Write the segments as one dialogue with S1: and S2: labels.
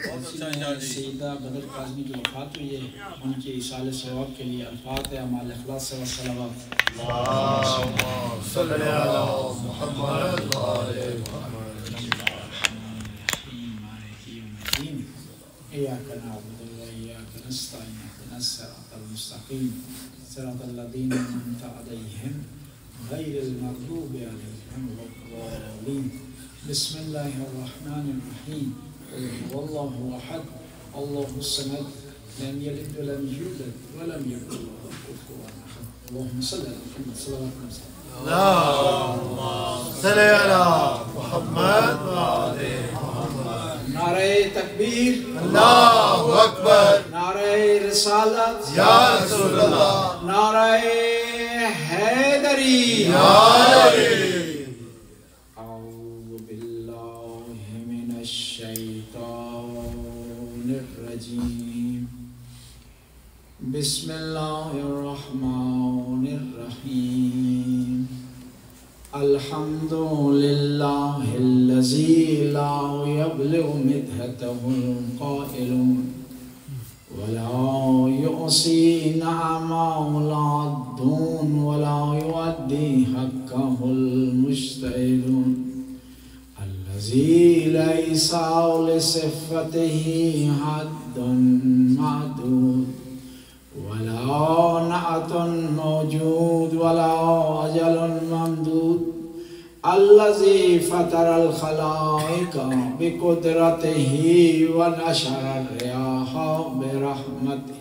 S1: سیدہ بدر کاظمی کی وفات ہوئی ہے، ان کے ایصال ثواب کے لیے الفاتحہ مع الاخلاص و صلوات۔
S2: اللہم صلی علی محمد و آل محمد۔
S1: إياك نعبد وإياك نستعين اهدنا الصراط المستقيم صراط الذين أنعمت عليهم غير المغضوب عليهم ولا الضالين بسم الله الرحمن الرحيم قل هو الله أحد الله الصمد لم يلد ولم يولد ولم يكن له كفوا أحد اللهم صل على محمد صلوات الله وسلم
S2: اللهم صل على محمد و آل محمد۔
S1: نعرہ تکبیر،
S2: اللہ اکبر،
S1: نعرہ رسالت
S2: یا رسول اللہ،
S1: نعرہ حیدری
S2: یا علی۔
S1: اعوذ باللہ من الشیطان الرجیم بسم اللہ الرحمن الرحیم الحمد للہ الذی لا یبلغ مدحته القائلون ولا يعصي نعمه العدون ولا يؤدي حقه المجتهدون الذي ليس لصفته حد معدود ولا نعت موجود ولا أجل ممدود الذي فطر الخلائق بقدرته ونشر الرياح برحمته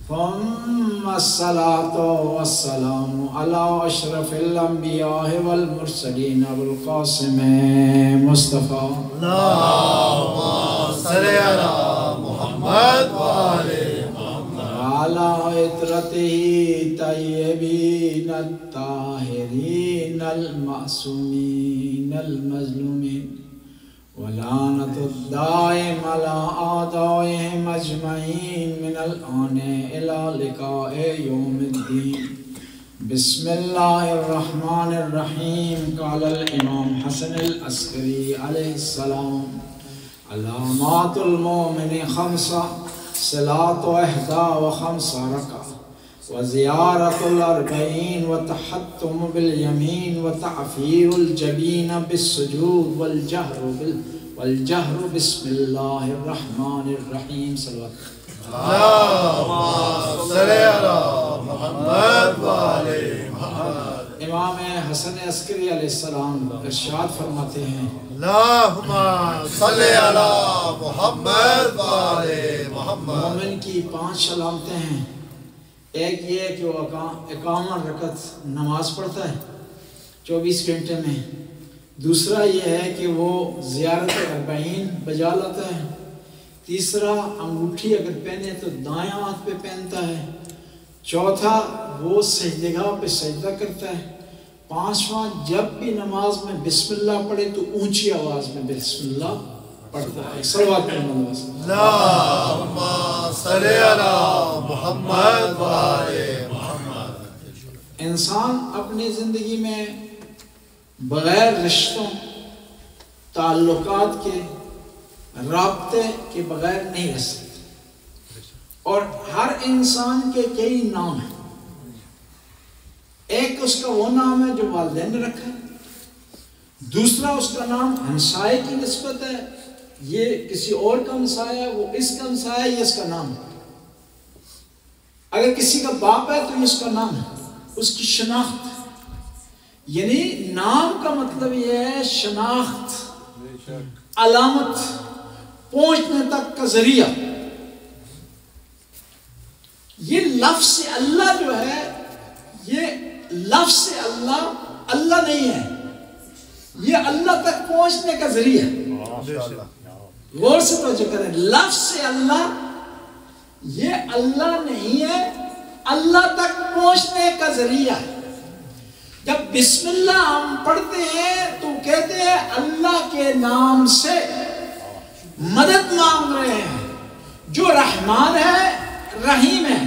S1: ثم الصلاة والسلام على أشرف الأنبياء والمرسلين أبو القاسم مصطفى
S2: اللهم صل على محمد و آل
S1: وعلى عطرته طيبين الطاهرين المعصومين المظلومين ولعنة الدائم على أعدائهم أجمعين من الآن إلى لقاء يوم الدين بسم الله الرحمن الرحيم قال الإمام حسن العسكري عليه السلام علامات المؤمن خمسة صلاة 51 ركعة وزيارة الأربعين وتحتم باليمين وتعفير الجبين بالسجود والجهر بسم الله الرحمن الرحيم صلوات
S2: اللهم صل على محمد و آل محمد۔
S1: امام حسن عسکری علیہ السلام ارشاد فرماتے ہیں
S2: اللهم صل على محمد و آل محمد۔
S1: مومن کی 5 علامتیں ہیں، ایک یہ ہے کہ وہ 51 رکعت نماز پڑھتا ہے 24 گھنٹے میں، دوسرا یہ ہے کہ وہ زیارت 40 بجا لاتا ہے، تیسرا انگوٹھی اگر پہنے تو دائیں ہاتھ پہ پہنتا ہے، چوتھا وہ سجدگاہ پہ سجدہ کرتا ہے، پانچواں جب بھی نماز میں بسم اللہ پڑھے تو اونچی آواز میں بسم اللہ پڑھتا ہے۔ صلوات پڑھنے والا وسلم۔
S2: اللهم صل على محمد و آل محمد۔
S1: انسان اپنی زندگی میں بغیر رشتوں، تعلقات کے، رابطے کے بغیر نہیں رہ سکتا، اور ہر انسان کے کئی نام ہیں۔ ایک اس کا وہ نام ہے جو والدین نے رکھا ہے، دوسرا اس کا نام ہمسائے کی نسبت ہے، یہ کسی اور کا ہمسایہ ہے، وہ اس کا ہمسایہ ہے، یہ اس کا نام ہے۔ اگر کسی کا باپ ہے تو یہ اس کا نام ہے، اس کی شناخت ہے۔ یعنی نام کا مطلب یہ ہے شناخت، علامت، پہنچنے تک کا ذریعہ۔ یہ لفظ اللہ جو ہے، یہ لفظ اللہ اللہ نہیں ہے، یہ اللہ تک پہنچنے کا ذریعہ ہے۔ غور سے توجہ کریں، لفظ اللہ یہ اللہ نہیں ہے، اللہ تک پہنچنے کا ذریعہ ہے۔ جب بسم اللہ ہم پڑھتے ہیں تو کہتے ہیں اللہ کے نام سے مدد مانگ رہے ہیں، جو رحمان ہے رحیم ہے۔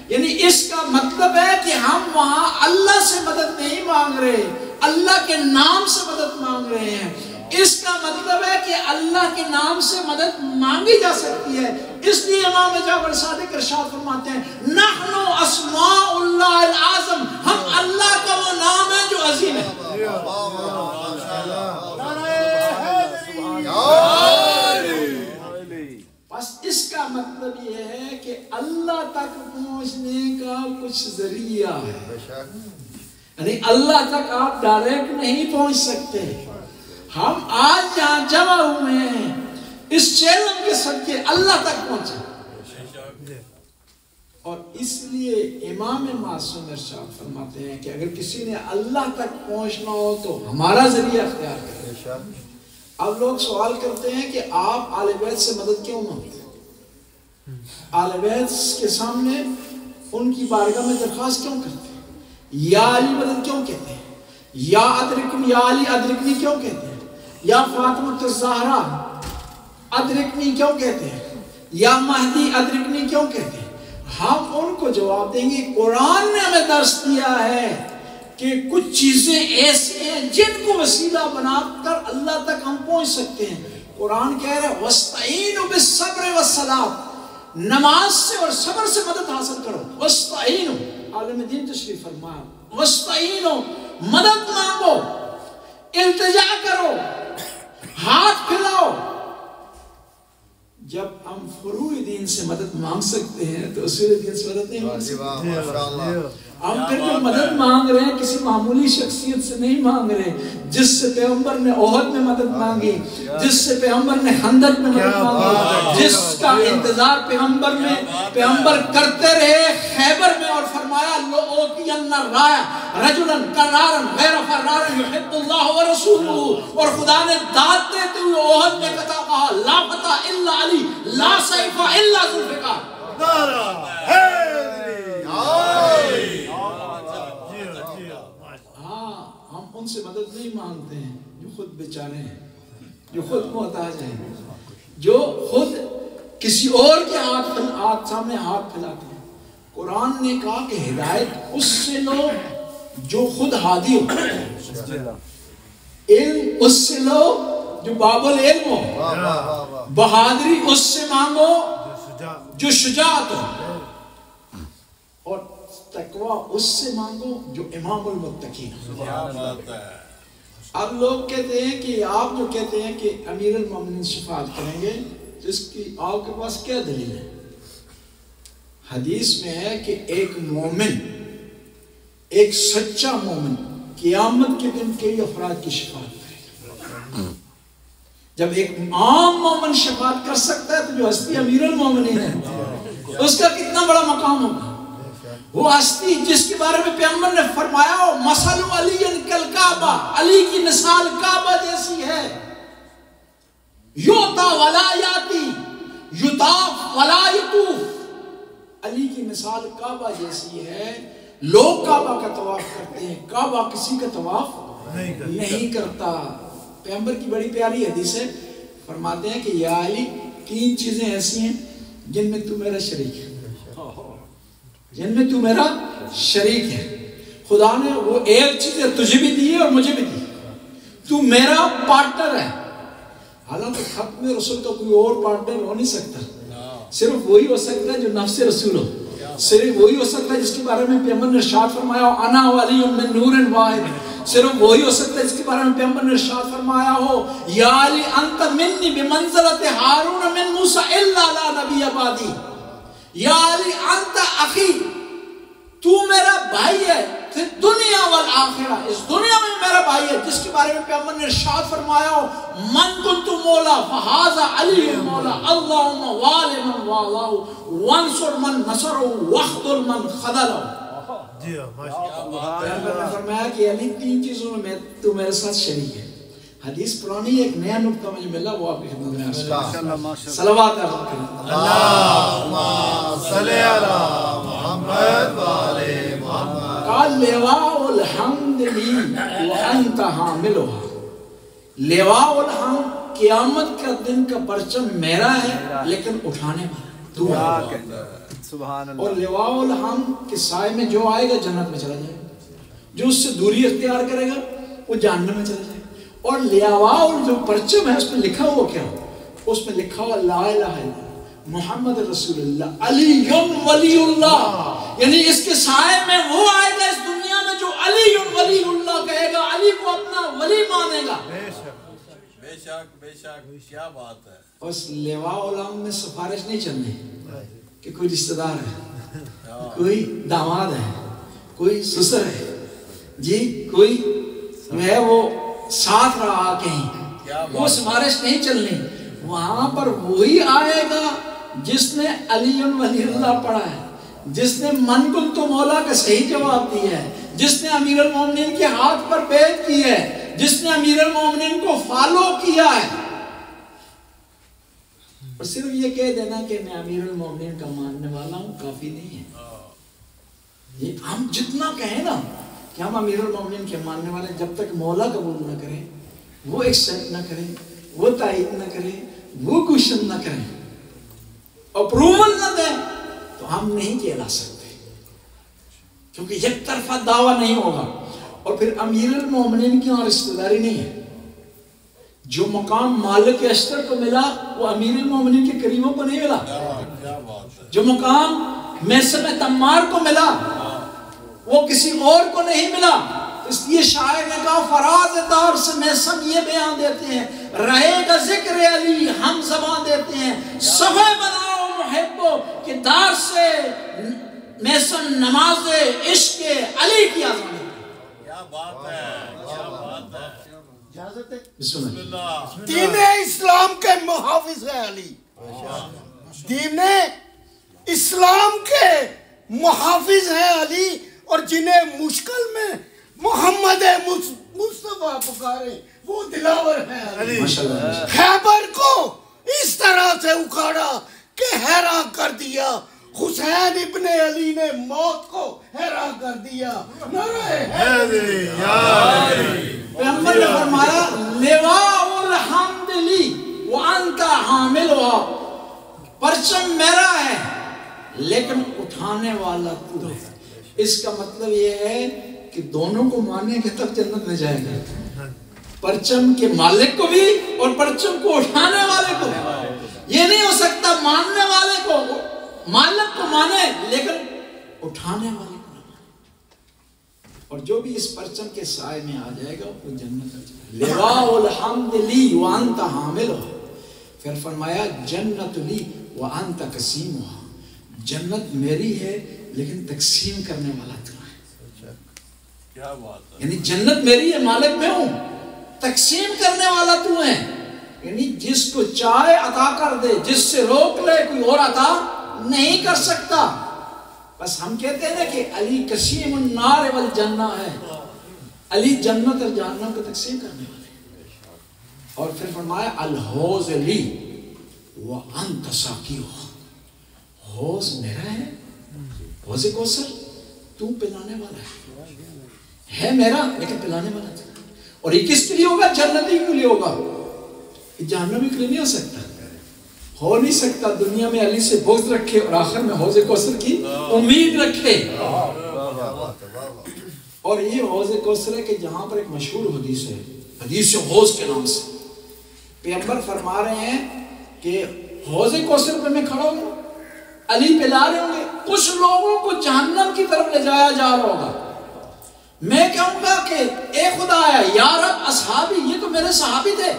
S1: یعنی اس کا مطلب ہے کہ ہم وہاں اللہ سے مدد نہیں مانگ رہے، اللہ کے نام سے مدد مانگ رہے ہیں۔ اس کا مطلب ہے کہ اللہ کے نام سے مدد مانگی جا سکتی ہے. اس لیے امام جعفر صادق ارشاد فرماتے ہیں نحن اسماء اللہ العظم، ہم اللہ کا وہ نام ہے جو عظیم ہے. بس اس کا مطلب یہ ہے کہ اللہ تک پہنچنے کا کچھ ذریعہ ہے، یعنی اللہ تک آپ ڈائریکٹ نہیں پہنچ سکتے. ہم آج جہاں جمع ہوئے ہیں اس چیلنج کے صدقے اللہ تک پہنچے. اور اس لیے امام معصوم ارشاد فرماتے ہیں کہ اگر کسی نے اللہ تک پہنچنا ہو تو ہمارا ذریعہ اختیار کرے. اب لوگ سوال کرتے ہیں کہ آپ آل بیت سے مدد کیوں مانگتے ہیں؟ آل بیت کے سامنے ان کی بارگاہ میں درخواست کیوں کرتے ہیں؟ یا علی مدد کیوں کہتے ہیں؟ یا ادرکنی، یا علی ادرکنی کیوں کہتے ہیں؟ یا فاطمہ الزہرا ادرکنی کیوں کہتے ہیں؟ یا مہدی ادرکنی کیوں کہتے ہیں؟ ہم ان کو جواب دیں گے قرآن نے ہمیں درس دیا ہے کہ کچھ چیزیں ایسی ہیں جن کو وسیلہ بنا کر اللہ تک ہم پہنچ سکتے ہیں. قرآن کہہ رہا ہے وَاسْتَعِينُوا بِالصَّبْرِ وَالصَّلَاةِ، نماز سے اور صبر سے مدد حاصل کرو. وَاسْتَعِينُوا، عالم دین تشریف فرمایا وَاسْتَعِينُوا، مدد مانگو، التجا کرو، ہاتھ پھیلاؤ. جب ہم فروع دین سے مدد مانگ سکتے ہیں تو اصول دین سے مدد نہیں مانگ سکتے. ہم پھر جو مدد مانگ رہے ہیں کسی معمولی شخصیت سے نہیں مانگ رہے جس سے پیغمبر نے احد میں مدد مانگی، جس سے پیغمبر نے خندق میں مدد مانگی، جس کا انتظار پیغمبر کرتے رہے خیبر میں، اور فرمایا لَأُوتِيَنَّ الرَّايَةَ رَجُلًا قَرَّارًا غَيْرَ فَرَّارٍ يُحِبُّ اللَّهُ وَرَسُولُهُ، اور خدا نے داد دیتے ہوئے احد میں کہا لا فتح الا علی، لا سیف الا ذوالفقار. ہم ان سے مدد نہیں مانگتے ہیں جو خود بیچارے ہیں، جو خود محتاج ہیں، جو خود کسی اور کے ہاتھ سامنے ہاتھ پھیلاتے ہیں. قرآن نے کہا کہ ہدایت اس سے لو جو خود ہادی ہو، علم اس سے لو جو باب العلم ہو، بہادری اس سے مانگو جو شجاعت ہو، اور تقوی اس سے مانگو جو امام المتقین ہو. اب لوگ کہتے ہیں کہ آپ جو کہتے ہیں کہ امیر المومنین شفاعت کریں گے، جس کی آپ کے پاس کیا دلیل ہے؟ حدیث میں ہے کہ ایک مومن، ایک سچا مومن قیامت کے دن کئی افراد کی شفاعت کرے گا. جب ایک عام مومن شفاعت کر سکتا ہے تو جو ہستی امیر المومنین ہے اس کا کتنا بڑا مقام ہوگا. وہ ہستی جس کے بارے میں پیغمبر نے فرمایا ہو مثل علی کالکعبہ، علی کی مثال کعبہ جیسی ہے، یوتا ولا یاتی، یطاف ولا یطوف. علی کی مثال کعبہ جیسی ہے، لوگ کعبہ کا طواف کرتے ہیں، کعبہ کسی کا طواف نہیں کرتا. پیغمبر کی بڑی پیاری حدیث ہے، فرماتے ہیں کہ یا علی تین چیزیں ایسی ہیں جن میں تو میرا شریک ہے، جن میں تو میرا شریک ہے. خدا نے وہ ایک چیز تجھے بھی دی ہے اور مجھے بھی دی، تو میرا پارٹنر ہے. حالانکہ ختم رسول کا کوئی اور پارٹنر ہو نہیں سکتا، صرف وہی ہو سکتا ہے جو نفس رسول ہو، صرف وہی ہو سکتا ہے جس کے بارے میں پیغمبر نے ارشاد فرمایا ہو انا ولی من نور واحد، صرف وہی ہو سکتا ہے جس کے بارے میں پیغمبر نے ارشاد فرمایا ہو یا علی انت منی بمنزلت ہارون من موسیٰ الا لا نبی بعدی. یا علی انت اخی، تو میرا بھائی ہے پھر دنیا والآخرہ، اس دنیا میں میرا بھائی ہے، جس کے بارے میں پیغمبر نے ارشاد فرمایا ہو من کنت مولا فہذا علی مولا، اللہم وال من والاہ وانصر من نصرہ واخذل من خذلہ. پیغمبر نے فرمایا کہ علی تین چیزوں میں تو میرے ساتھ شریک ہے. حدیث پرانی ایک نیا نکتہ مجھے ملا، وہ آپ کی خدمت میں عرض صلوات عرض کریں.
S2: اللہم صلی علی محمد وعلی محمد.
S1: قال لواء الحمد لی وانت حاملھا. لواء الحمد قیامت کا دن کا پرچم میرا ہے لیکن اٹھانے والا تو ہے. اور لواء الحمد کے سائے میں جو آئے گا جنت میں چلا جائے گا، جو اس سے دوری اختیار کرے گا وہ جہنم میں چلا جائے گا. اور لیواؤ جو پرچم ہے اس میں لکھا ہوا کیا؟ اس میں لکھا ہوا لا الہ الا اللہ محمد رسول اللہ علی ولی اللہ، یعنی اس کے سائے میں وہ آئے گا اس دنیا میں جو علی ولی اللہ کہے گا، علی کو اپنا ولی مانے گا۔
S2: بے شک بے شک، کیا بات ہے۔
S1: اس لیواء العام میں سفارش نہیں چلنی کہ کوئی رشتہ دار ہے، کوئی داماد ہے، کوئی سسر ہے، جی کوئی ہے وہ ساتھ رہا کہیں، وہ سفارش نہیں چلنی۔ وہاں پر وہی آئے گا جس نے علی ولی اللہ پڑھا ہے، جس نے من کن تو مولا کا صحیح جواب دیا ہے، جس نے امیر المومنین کے ہاتھ پر بیعت کی ہے، جس نے امیر المومنین کو فالو کیا ہے۔ اور صرف یہ کہہ دینا کہ میں امیر المومنین کا ماننے والا ہوں کافی نہیں ہے۔ یہ ہم جتنا کہیں نا کہ ہم امیر المومنین کے ماننے والے ہیں، جب تک مولا قبول نہ کریں، وہ ایکسپٹ نہ کریں، وہ تائید نہ کریں، وہ کوشن نہ کریں، اپروول نہ دیں، تو ہم نہیں کہلا سکتے، کیونکہ یک طرفہ دعویٰ نہیں ہوگا۔ اور پھر امیر المومنین کی وہاں رشتہ داری نہیں ہے۔ جو مقام مالک اشتر کو ملا وہ امیر المومنین کے قریبوں کو نہیں ملا، جو مقام میثم تمار کو ملا وہ کسی اور کو نہیں ملا۔ اس لیے شاعر نے کہا فراز دار سے میثم یہ بیان دیتے ہیں، رہے گا ذکر علی ہم زبان دیتے ہیں، صفحہ بناؤ محبو کہ دار سے میثم نماز عشق علی کی آزان ہے۔
S2: کیا بات ہے، کیا بات ہے۔
S1: بسم اللہ۔
S3: دین اسلام کے محافظ ہے علی، دین اسلام کے محافظ ہیں علی، اور جنہیں مشکل میں محمد مصطفیٰ پکارے وہ دلاور ہیں علی۔ خیبر کو اس طرح سے اکھاڑا کہ حیران کر دیا، حسین ابن علی نے موت کو حیران کر دیا۔
S1: پیغمبر نے فرمایا لواء الحمد لی وانت حاملها، پرچم میرا ہے لیکن اٹھانے والا تو ہے۔ اس کا مطلب یہ ہے کہ دونوں کو ماننے کے تب جنت میں جائے گا، پرچم کے مالک کو بھی اور پرچم کو اٹھانے والے کو بھی۔ یہ نہیں ہو سکتا ماننے والے کو مالک کو مانے لیکن اٹھانے والے کو نہ مانے۔ اور جو بھی اس پرچم کے سائے میں آ جائے گا وہ جنت میں جائے گا۔ لواء الحمد لی وانت حاملها، پھر فرمایا جنت لی وانت قسیمها، جنت میری ہے لیکن تقسیم کرنے والا تو ہے۔
S2: کیا بات ہے،
S1: یعنی جنت میری ہے مالک میں ہوں، تقسیم کرنے والا تو ہے، یعنی جس کو چاہے عطا کر دے، جس سے روک لے کوئی اور عطا نہیں کر سکتا۔ بس ہم کہتے ہیں نا کہ علی قسیم النار والجنہ ہے، علی جنت اور جہنم کو تقسیم کرنے والے۔ اور پھر فرمایا الحوض لی وانت ساقیہ، حوض میرا ہے، حوض کوثر تو پلانے والا ہے میرا لیکن پلانے والا تھا۔ اور یہ کس کے لیے ہوگا؟ جنتی کے لیے ہوگا، یہ جہنمی کے لیے نہیں ہو سکتا، ہو نہیں سکتا دنیا میں علی سے بغض رکھے اور آخر میں حوض کوثر کی امید رکھے۔ اور یہ حوض کوثر ہے کہ جہاں پر ایک مشہور حدیث ہے، حدیث حوض کے نام سے پیغمبر فرما رہے ہیں کہ حوض کوثر پہ میں کھڑا ہوں، علی پلا رہے ہوں گے، کچھ لوگوں کو جہنم کی طرف لے جایا جا رہا ہوگا، میں کہوں گا کہ اے خدا یا رب اصحابی، یہ تو میرے صحابی تھے،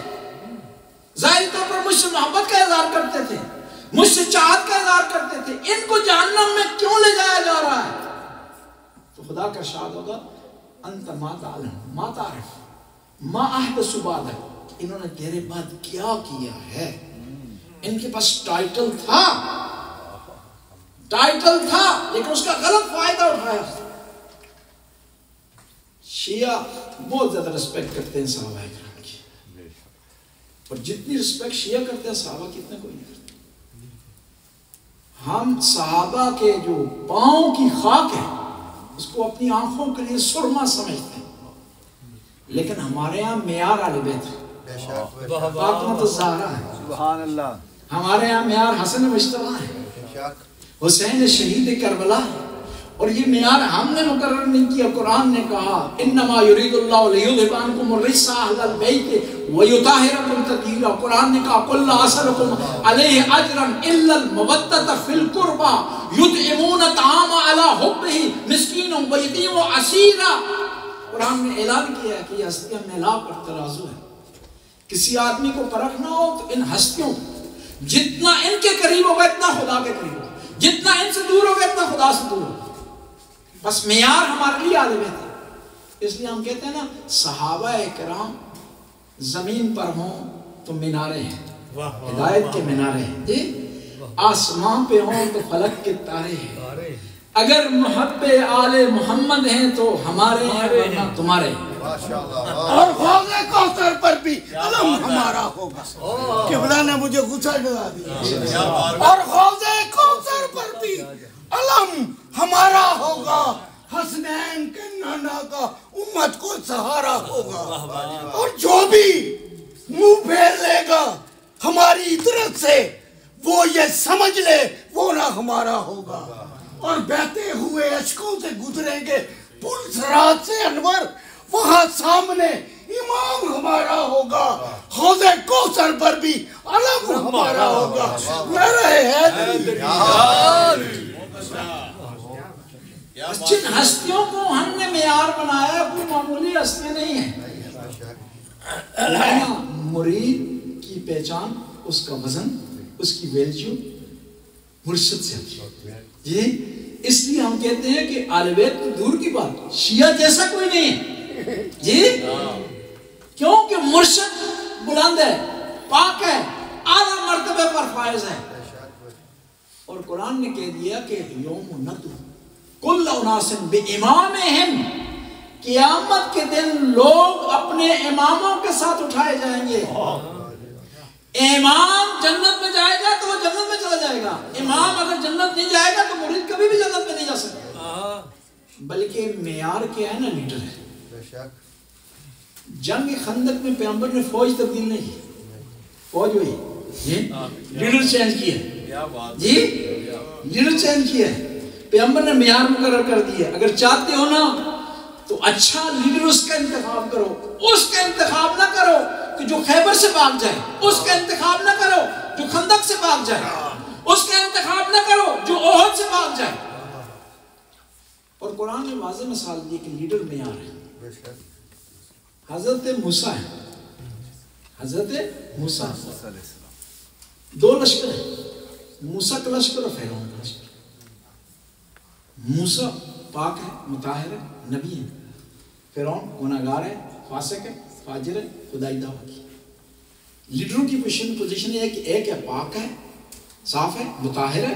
S1: ظاہری طور پر مجھ سے محبت کا اظہار کرتے تھے، مجھ سے چاہت کا اظہار کرتے تھے، ان کو جہنم میں کیوں لے جایا جا رہا ہے؟ تو خدا کا ارشاد ہوگا انت ما تعلم ما تعرف ما احدث بعدک، انہوں نے تیرے بعد کیا کیا ہے۔ ان کے پاس ٹائٹل تھا لیکن اس کا غلط فائدہ اٹھایا۔ شیعہ بہت زیادہ رسپیکٹ کرتے ہیں صحابہ کرام کی، اور جتنی رسپیکٹ شیعہ کرتے ہیں صحابہ کی اتنا کوئی نہیں کرتے۔ ہم صحابہ کے جو پاؤں کی خاک ہے اس کو اپنی آنکھوں کے لیے سرما سمجھتے ہیں، لیکن ہمارے ہاں معیار اہل بیت ہے، فاطمہ الزہرا ہے،
S4: سبحان اللہ،
S1: ہمارے ہاں معیار حسن مجتبیٰ ہے، حسین شہید کربلا ہے، اور یہ معیار ہم نے مقرر نہیں کیا، قرآن نے کہا انما یرید اللہ لیذھب عنکم الرجس اہل البیت ویطہرکم تطہیرا۔ قرآن نے کہا قل لا اسألکم علیہ اجرا الا المودۃ فی القربى یطعمون الطعام علی حبہ مسکینا ویتیما واسیرا۔ قرآن نے اعلان کیا ہے کہ یہ ہستیاں میلاب پر ترازو ہے، کسی آدمی کو پرکھنا ہو تو ان ہستیوں جتنا ان کے قریب ہوگا اتنا خدا کے قریب ہوگا، جتنا ان سے دور ہوگا اتنا خدا سے دور ہوگا۔ بس معیار ہمارے لیے عالم تھے، اس لیے ہم کہتے ہیں نا صحابہ کرام زمین پر ہوں تو مینارے ہیں، ہدایت کے مینارے ہیں جی، آسمان پہ ہوں تو فلک کے تارے ہیں، اگر محب آل محمد ہیں تو ہمارے ہیں ورنہ تمہارے ہیں۔
S3: اور حوض کوثر پر بھی علم ہمارا ہوگا۔ قبلہ نے مجھے غصہ ڈلا دیا۔ اور حوض کوثر پر بھی علم ہمارا ہوگا، حسنین کے نانا کا امت کو سہارا ہوگا، اور جو بھی منہ پھیر لے گا ہماری طرف سے وہ یہ سمجھ لے وہ نہ ہمارا ہوگا۔ اور بہتے ہوئے اشکوں سے گزریں گے پل صراط سے انور، وہاں سامنے امام ہمارا ہوگا، حوض کوثر پر بھی علم ہمارا ہوگا۔ میرے حیدری
S1: جن ہستیوں کو ہم نے معیار بنایا کوئی معمولی ہستیاں نہیں ہیں۔ مرید کی پہچان، اس کا وزن، اس کی ویلیو مرشد سے ہوتی ہے جی۔ اس لیے ہم کہتے ہیں کہ آل بیت تو دور کی بات، شیعہ جیسا کوئی نہیں ہے جی، کیونکہ مرشد بلند ہے، پاک ہے، اعلیٰ مرتبے پر فائز ہے۔ اور قرآن نے کہہ دیا کہ یوم ندعو کل اناس بامامہم، قیامت کے دن لوگ اپنے اماموں کے ساتھ اٹھائے جائیں گے۔ امام جنت میں جائے گا تو وہ جنت میں چلا جائے گا، امام اگر جنت نہیں جائے گا تو مرید کبھی بھی جنت میں نہیں جا سکتا۔ بلکہ معیار کیا ہے نا، لیڈر ہے۔ جنگ خندق میں پیغمبر نے فوج تبدیل نہیں کی، فوج ہوئی جی، لیڈر چینج کیا جی، لیڈر چینج کیا ہے۔ پیغمبر نے معیار مقرر کر دیا، اگر چاہتے ہو نا تو اچھا لیڈر اس کا انتخاب کرو، اس کا انتخاب نہ کرو کہ جو خیبر سے بھاگ جائے، اس کا انتخاب نہ کرو جو خندق سے بھاگ جائے، اس کا انتخاب نہ کرو جو احد سے بھاگ جائے۔ اور قرآن نے واضح مثال دی کہ لیڈر معیار ہے۔ حضرت موسیٰ ہے، حضرت موسیٰ، دو لشکر ہیں، موسیٰ کا لشکر اور فرعون کا لشکر۔ موسیٰ پاک ہے، مطہر ہے، نبی ہے، فرعون گناہگار ہے، فاسق ہے، فاجر ہے، خدائی دعویٰ کی۔ لیڈروں کی پوزیشن یہ ہے کہ ایک ہے پاک ہے، صاف ہے، مطہر ہے،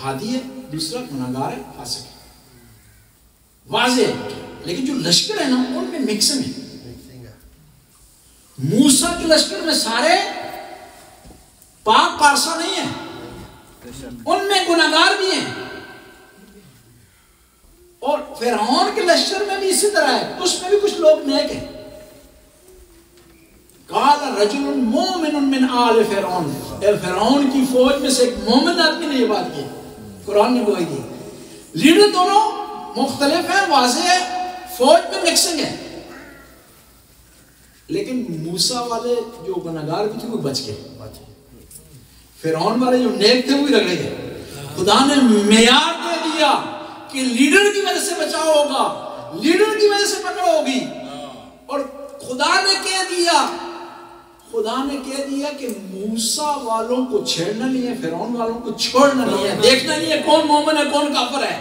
S1: ہادی ہے، دوسرا گناہگار ہے، فاسق ہے، واضح ہے۔ لیکن جو لشکر ہے نا ان میں مکسنگ ہے۔ موسیٰ کے لشکر میں سارے پاک پارسا نہیں ہیں، ان میں گناہگار بھی ہیں۔ اور فرعون کے لشکر میں بھی اسی طرح ہے، اس میں بھی کچھ لوگ نیک ہیں۔ قال رجل مومن من آل فرعون، فرعون کی فوج میں سے ایک مومن آدمی نے یہ بات کی، قرآن نے گواہی دی۔ لیڈر دونوں مختلف ہیں، واضح ہے، فوج میں مکسنگ ہے۔ لیکن موسیٰ والے جو گناہگار بھی تھے وہ بچ گئے، فرعون والے جو نیک تھے وہ رگڑے گئے۔ خدا نے معیار دے دیا کہ لیڈر کی وجہ سے بچاؤ ہوگا، لیڈر کی وجہ سے پکڑ ہوگی۔ اور خدا نے کہہ دیا کہ موسیٰ والوں کو چھیڑنا نہیں ہے، فرعون والوں کو چھوڑنا نہیں ہے، دیکھنا نہیں ہے کون مومن ہے کون کافر ہے۔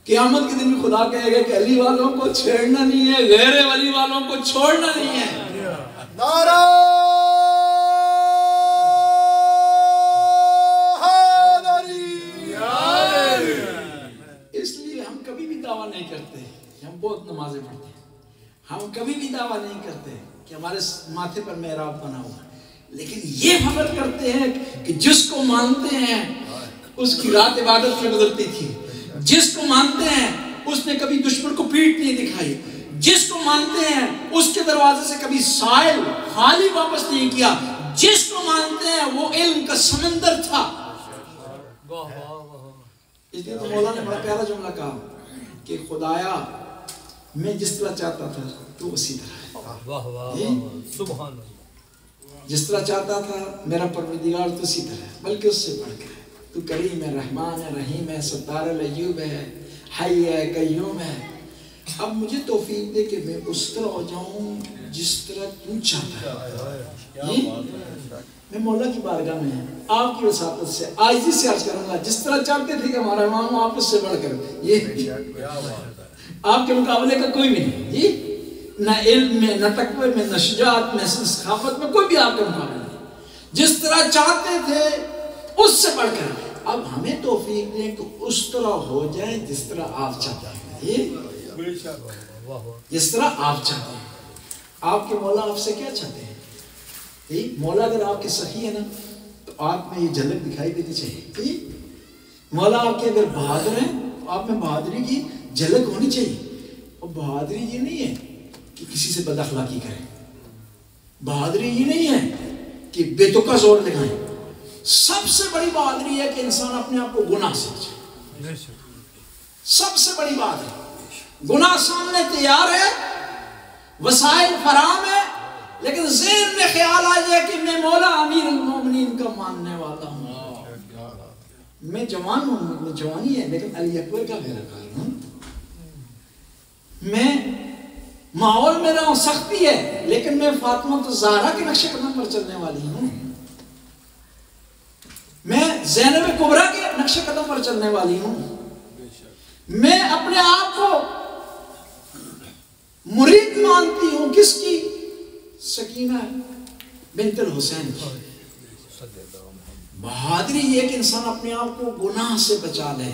S1: قیامت کے دن بھی خدا کہے گا کہ علی والوں کو چھیڑنا نہیں ہے، غیر ولی والوں کو چھوڑنا نہیں ہے۔
S2: نعرہ
S1: اس لیے ہم کبھی بھی دعویٰ نہیں کرتے کہ ہم بہت نمازیں پڑھتے ہیں، ہم کبھی بھی دعویٰ نہیں کرتے کہ ہمارے ماتھے پر محراب بنا ہوا، لیکن یہ خبر کرتے ہیں کہ جس کو مانتے ہیں اس کی رات عبادت میں گزرتی تھی، جس کو مانتے ہیں اس نے کبھی دشمن کو پیٹ نہیں دکھائی، جس کو مانتے ہیں اس کے دروازے سے کبھی سائل خالی واپس نہیں کیا، جس کو مانتے ہیں وہ علم کا سمندر تھا۔ اس لیے تو مولا نے بڑا پیارا جملہ کہا کہ خدایا میں جس طرح چاہتا تھا تو اسی طرح ہے.
S4: واہ واہ سبحان اللہ.
S1: جس طرح چاہتا تھا میرا پروردگار تو اسی طرح ہے، بلکہ اس سے بڑھ کر ہے. تو کریم ہے، رحمان ہے، رحیم ہے، ستار الایوب ہے، حی ہے، قیوم ہے. اب مجھے توفیق دے کہ میں اس طرح ہو جاؤں جس طرح تو چاہتا ہے. میں مولا کی بارگاہ میں آپ کی وساطت سے عاجزی سے عرض کروں گا، جس طرح چاہتے تھے کہ ہمارا امام آپ اس سے بڑھ کر، یہ آپ کے مقابلے کا کوئی بھی نہیں جی، نہ علم میں، نہ تقوی میں، نہ شجاعت میں، نہ ثقافت میں، کوئی بھی آپ کا مقابلہ نہیں. جس طرح چاہتے تھے اس سے بڑھ کر. اب ہمیں توفیق دیں کہ اس طرح ہو جائیں جس طرح آپ چاہتے ہیں، جس طرح آپ چاہتے ہیں. آپ کے مولا آپ سے کیا چاہتے ہیں؟ مولا اگر آپ کے سخی ہے نا تو آپ میں یہ جھلک دکھائی دینی چاہیے. مولا آپ کے اگر بہادر ہیں تو آپ میں بہادری کی جھلک ہونی چاہیے. اور بہادری یہ نہیں ہے کہ کسی سے بد اخلاقی کریں، بہادری یہ نہیں ہے کہ بے تکا زور لگائیں. سب سے بڑی بہادری ہے کہ انسان اپنے آپ کو گناہ سے بچائے. سب سے بڑی بات ہے، گناہ سامنے تیار ہے، وسائل فراہم ہے، لیکن ذہن میں خیال آ جائے کہ میں مولا امیر المومنین کا ماننے والا ہوں، میں جوان ہوں، میں جوانی ہے لیکن علی اکبر کا پیروکار ہوں، میں ماحول میں رہا ہوں، سختی ہے لیکن میں فاطمہ الزہرا کے نقش قدم پر چلنے والی ہوں، میں زینب کبریٰ کے نقش قدم پر چلنے والی ہوں. میں اپنے آپ کو مرید مانتی ہوں کس کی؟ سکینہ بنت الحسین کی. بہادری یہ کہ انسان اپنے آپ کو گناہ سے بچا لے.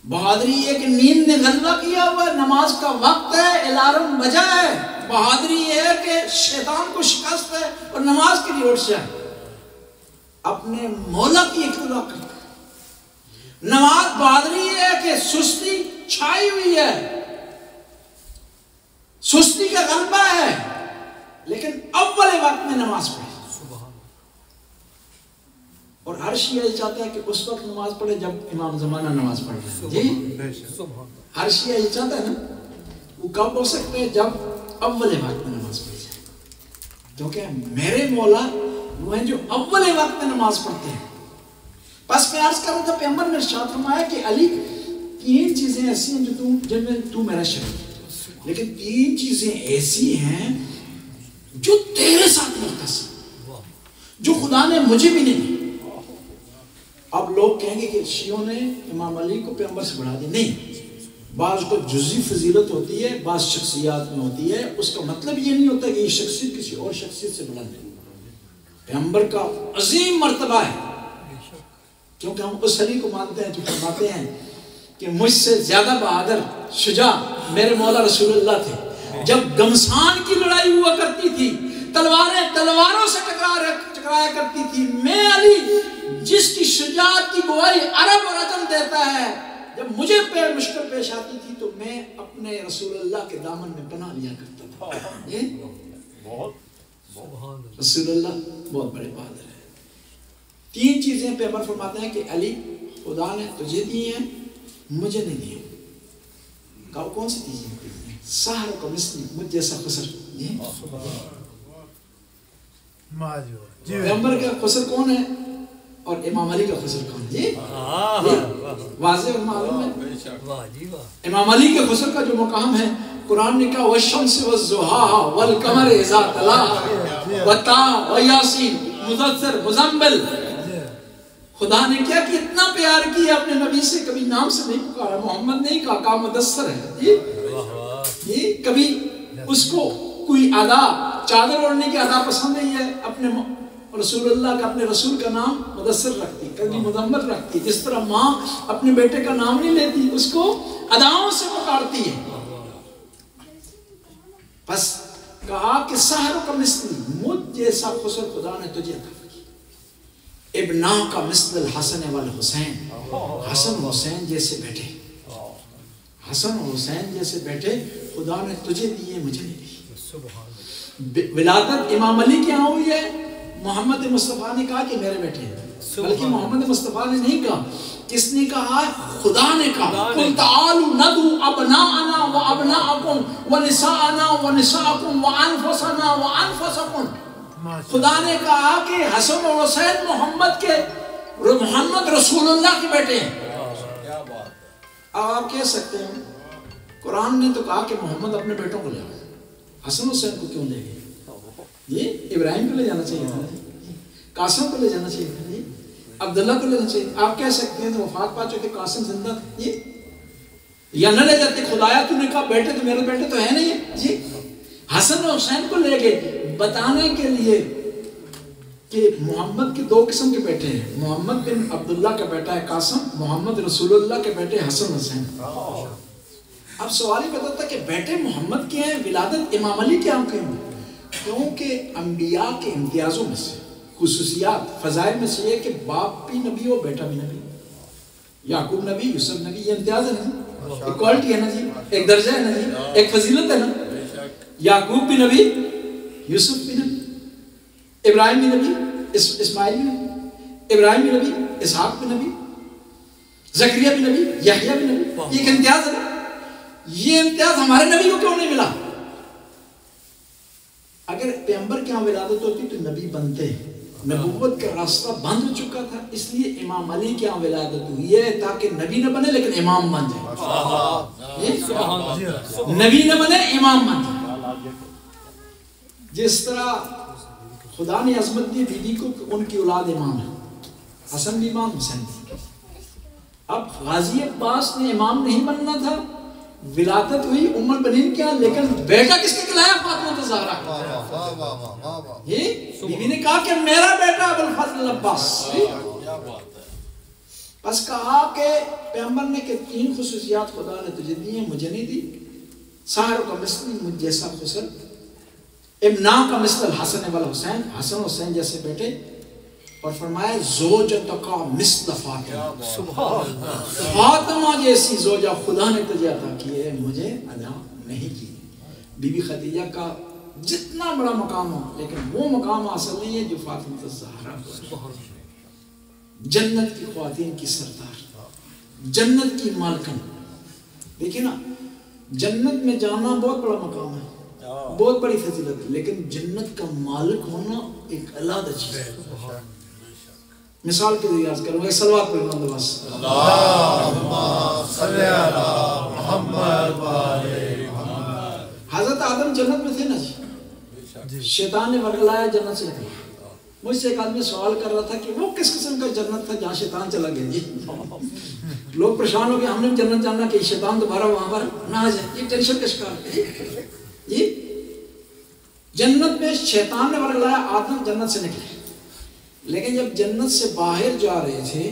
S1: بہادری یہ کہ نیند نے غلبہ کیا ہوا ہے، نماز کا وقت ہے، الارم بجا ہے. بہادری یہ ہے کہ شیطان کو شکست ہے اور نماز کے لیے اٹھ جائے، اپنے مولا کی اقتدا کرتا ہے. نماز بہادری یہ ہے کہ سستی چھائی ہوئی ہے، سستی کا غلبہ ہے، لیکن اول وقت میں نماز پڑھے. اور ہر شیعہ یہ چاہتا ہے کہ اس وقت نماز پڑھے جب امام زمانہ نماز پڑھ رہے ہیں. جی ہر شیعہ یہ چاہتا ہے نا. وہ کب ہو سکتے ہیں؟ جب اول وقت میں نماز پڑھ جائے، کیونکہ میرے مولا وہ ہیں جو اول وقت میں نماز پڑھتے ہیں. بس میں عرض کروں تھا پیغمبر نے ارشاد فرمایا کہ علی 3 چیزیں ایسی ہیں جو جن میں تو میرا شریک ہے، لیکن 3 چیزیں ایسی ہیں جو تیرے ساتھ مختص ہیں، جو خدا نے مجھے بھی نہیں دی. اب لوگ کہیں گے کہ شیعوں نے امام علی کو پیغمبر سے بڑھا دیا. نہیں، بعض کو جزوی فضیلت ہوتی ہے، بعض شخصیات میں ہوتی ہے. اس کا مطلب یہ نہیں ہوتا کہ یہ شخصیت کسی اور شخصیت سے بلند ہے. پیغمبر کا عظیم مرتبہ ہے، کیونکہ ہم اس علی کو مانتے ہیں جو فرماتے ہیں کہ مجھ سے زیادہ بہادر شجاع میرے مولا رسول اللہ تھے. جب گمسان کی لڑائی ہوا کرتی تھی، تلواریں تلواروں سے ٹکرایا کرتی تھی، میں علی جس کی شجاعت کی گواہی عرب اور عجم دیتا ہے، جب مجھے مشکل پیش آتی تھی تو میں اپنے رسول اللہ کے دامن میں پناہ لیا کرتا تھا. رسول اللہ بہت بڑے بہادر ہے. 3 چیزیں پیغمبر فرماتے ہیں کہ علی خدا نے تجھے دی ہیں، مجھے نہیں دی. کون سی چیزیں؟ سحر کو مثل مجھ جیسا خسر. پیغمبر کا خسر کون ہے اور امام علی کا خسر کون ہے؟ جی واضح اور معلوم ہے. امام علی کے خسر کا جو مقام ہے، قرآن نے کہا والشمس والضحاها والقمر اذا تلاها والطاء ویاسین مدثر مزمل. خدا نے کیا کہ اتنا پیار کیا اپنے نبی سے، کبھی نام سے نہیں پکارا، محمد نہیں کہا، کہا مدثر ہے. یہ کبھی اس کو کوئی ادا چادر اوڑھنے کی ادا پسند نہیں ہے، اپنے رسول اللہ کا، اپنے رسول کا نام مدثر رکھتی، کبھی مزمل رکھتی. جس طرح ماں اپنے بیٹے کا نام نہیں لیتی، اس کو اداؤں سے پکارتی ہے. بس کہا کہ سحر کا مثل مجھ جیسا خسر خدا نے تجھے عطا کی. ابنا کا مثل الحسن والحسین، حسن حسین جیسے بیٹے، حسن حسین جیسے بیٹے خدا نے تجھے دیے، مجھے نہیں دی. ولادت امام علی کے یہاں ہوئی ہے، محمد مصطفیٰ نے کہا کہ میرے بیٹے ہیں. بلکہ محمد مصطفیٰ نے نہیں کہا، کس نے کہا؟ خدا نے کہا قل تعالوا ندعو ابناءنا وابناءکم ونساءنا ونساءکم وانفسنا وانفسکم. خدا نے کہا کہ حسن اور حسین محمد رسول اللہ کے بیٹے ہیں. اب آپ کہہ سکتے ہیں قرآن نے تو کہا کہ محمد اپنے بیٹوں کو لے آؤ، حسن حسین کو کیوں لے گئے؟ یہ ابراہیم کو لے جانا چاہیے تھا، قاسم کو لے جانا چاہیے تھا، عبداللہ کو لے جانا چاہیے. آپ کہہ سکتے ہیں تو وفات پا چکے قاسم زندہ تھے یا نہ لے جاتے؟ خدایا تو نے کہا بیٹے تو میرے بیٹے تو ہے نہیں جی. حسن اور حسین کو لے گئے بتانے کے لیے کہ محمد کے دو قسم کے بیٹے ہیں. محمد بن عبداللہ کا بیٹا ہے قاسم، محمد رسول اللہ کے بیٹے حسن حسین. اب سوال ہی پیدا تھا کہ بیٹے محمد کے ہیں، ولادت امام علی کے ہم کہیں؟ کیونکہ انبیاء کے امتیازوں میں سے، خصوصیات، فضائل میں سے یہ کہ باپ بھی نبی ہو بیٹا بھی نبی. یعقوب نبی، یوسف نبی، یہ امتیاز ہے نا، ایکوالٹی ہے نا جی، ایک درجہ ہے نا جی، ایک فضیلت ہے نا. یعقوب بھی نبی، یوسف بھی نبی، ابراہیم بھی نبی، اسماعیل بھی نبی، ابراہیم بھی نبی، اسحاق بھی نبی، زکریا بھی نبی، یحییٰ بھی نبی. یہ ایک امتیاز ہے نا. یہ امتیاز ہمارے نبی کو کیوں نہیں ملا؟ اگر پیغمبر کے ہاں ولادت ہوتی تو نبی بنتے، نبوت کا راستہ بند ہو چکا تھا. اس لیے امام علی کے ہاں ولادت ہوئی ہے تاکہ نبی نہ بنے لیکن امام بن جائے. نبی نہ بنے امام بن جائے. جس طرح خدا نے عظمت دی بی بی کو کہ ان کی اولاد امام ہے، حسن بھی امام، حسین بھی. اب غازی عباس نے امام نہیں بننا تھا، ولادت ہوئی ام البنین کیا، لیکن بیٹا کس کے کھلایا؟ فاطمہ الزہرا. بی بی نے کہا کہ میرا بیٹا ابوالفضل عباس. بس کہا کہ پیغمبر نے کہ 3 خصوصیات خدا نے تجھے دی ہیں، مجھے نہیں دی. ساحر کا مثل مجھ جیسا خسر، ابنا کا مثل الحسن والحسین، حسن حسین جیسے بیٹے، اور فرمایا زوجتک مثل فاطمہ، فاطمہ جیسی زوجہ خدا نے تجھے عطا کی ہے، مجھے عطا نہیں کی. بی بی خدیجہ کا جتنا بڑا مقام ہو لیکن وہ مقام حاصل نہیں ہے جو فاطمہ الزہرا کو. جنت کی خواتین کی سردار، جنت کی مالکن. دیکھیں نا، جنت میں جانا بہت بڑا مقام ہے، بہت بڑی فضیلت ہے، لیکن جنت کا مالک ہونا ایک علیحدہ چیز ہے. مثال کے لیے عرض کروں گا، صلوات پڑھنا دو بس.
S2: اللہم صلی علی محمد و آل محمد.
S1: حضرت آدم جنت میں تھے نا جی، شیطان نے ورگلایا جنت سے نکلا. مجھ سے ایک آدمی سوال کر رہا تھا کہ وہ کس قسم کا جنت تھا جہاں شیطان چلا گیا جی. لوگ پریشان ہو گئے، ہم نے جنت جاننا کہ شیطان دوبارہ وہاں پر نہ آ جائے. یہ ٹینشن کا شکار ہے جی. جنت میں شیطان نے ورگلایا، آدم جنت سے نکلے. لیکن جب جنت سے باہر جا رہے تھے،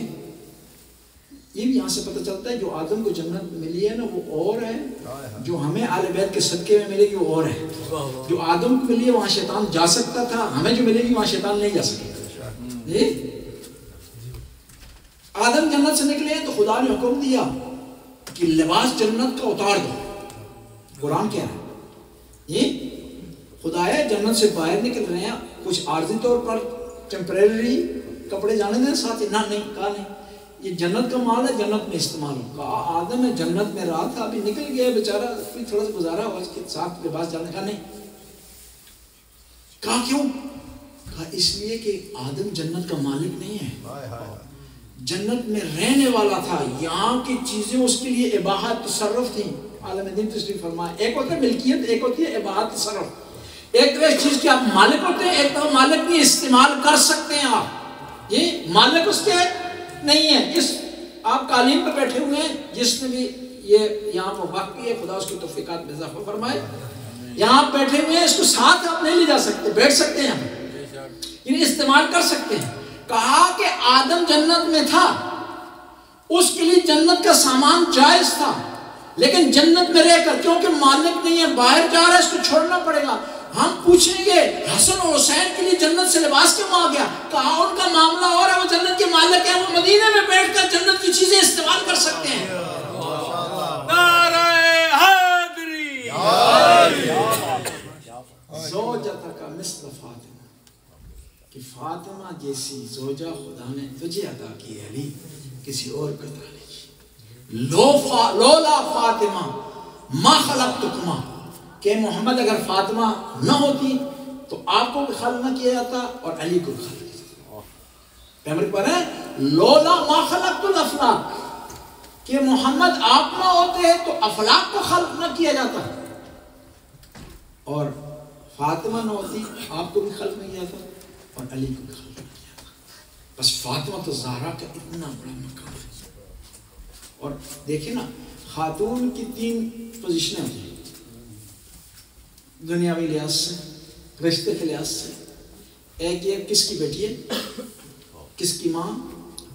S1: یہ بھی یہاں سے پتہ چلتا ہے جو آدم کو جنت ملی ہے نا وہ اور ہے، جو ہمیں آل بیت کے صدقے میں ملے گی وہ اور ہے. جو آدم کو ملی ہے وہاں شیطان جا سکتا تھا، ہمیں جو ملے گی وہاں شیطان نہیں جا سکے. آدم جنت سے نکلے تو خدا نے حکم دیا کہ لباس جنت کا اتار دو. قرآن کیا ہے؟ یہ خدا ہے جنت سے باہر نکل رہے ہیں، کچھ عارضی طور پر ٹیمپریری کپڑے جانے دیں ساتھ ہی، نہ نہیں کہا نہیں، یہ جنت کا مال ہے، جنت میں استعمال ہو. کہا آدم ہے جنت میں رہا تھا، ابھی نکل گیا بیچارہ، کوئی تھوڑا سا گزارا ہوا اس کے ساتھ لباس جانے کا نہیں. کہا کیوں؟ کہا اس لیے کہ آدم جنت کا مالک نہیں ہے، جنت میں رہنے والا تھا. یہاں کی چیزیں اس کے لیے اباحت تصرف تھیں. عالم دین تشریف فرمایا ایک ہوتا ہے ملکیت، ایک ہوتی ہے اباحت تصرف. ایک تو ایک چیز کے آپ مالک ہوتے ہیں، ایک تو مالک نہیں استعمال کر سکتے ہیں آپ. یہ مالک اس کے نہیں ہے. اس آپ قالین پہ بیٹھے ہوئے ہیں، جس نے بھی یہ یہاں پر وقت کی ہے خدا اس کی توفیقات میں اضافہ فرمائے. یہاں آپ بیٹھے ہوئے ہیں، اس کو ساتھ آپ نہیں لے جا سکتے، بیٹھ سکتے ہیں آپ، یعنی استعمال کر سکتے ہیں. کہا کہ آدم جنت میں تھا، اس کے لیے جنت کا سامان جائز تھا، لیکن جنت میں رہ کر کیونکہ مالک نہیں ہے باہر جا رہا ہے، اس کو چھوڑنا پڑے گا. ہم پوچھیں گے حسن اور حسین کے لیے جنت سے لباس کیوں آ گیا؟ کہا ان کا معاملہ اور ہے، وہ جنت کے مالک ہیں، وہ مدینے میں بیٹھ کر جنت کی چیزیں استعمال کر سکتے ہیں.
S4: نعرہ حیدری.
S1: زوجتک مثل فاطمہ، کہ فاطمہ فاطمہ جیسی زوجہ خدا نے تجھے عطا کی ہے علی، کسی اور کو عطا نہیں کی. لولا فاطمہ ما خلقتکما، کہ محمد اگر فاطمہ نہ ہوتی تو آپ کو بھی خلق نہ کیا جاتا اور علی کو بھی خلق کیا جاتا. پیغمبر پر ہے لولا ما خلقت الافلاق، کہ محمد آپ نہ ہوتے تو افلاق کو خلق نہ کیا جاتا، اور فاطمہ نہ ہوتی آپ کو بھی خلق نہیں کیا جاتا اور علی کو بھی خلق نہیں کیا جاتا. بس فاطمہ تو زہرا کا اتنا بڑا مقام ہے. اور دیکھیں نا خاتون کی 3 پوزیشنیں ہوتی ہیں دنیاوی لحاظ سے، رشتے کے لحاظ سے. ایک یہ کس کی بیٹی ہے، کس کی ماں،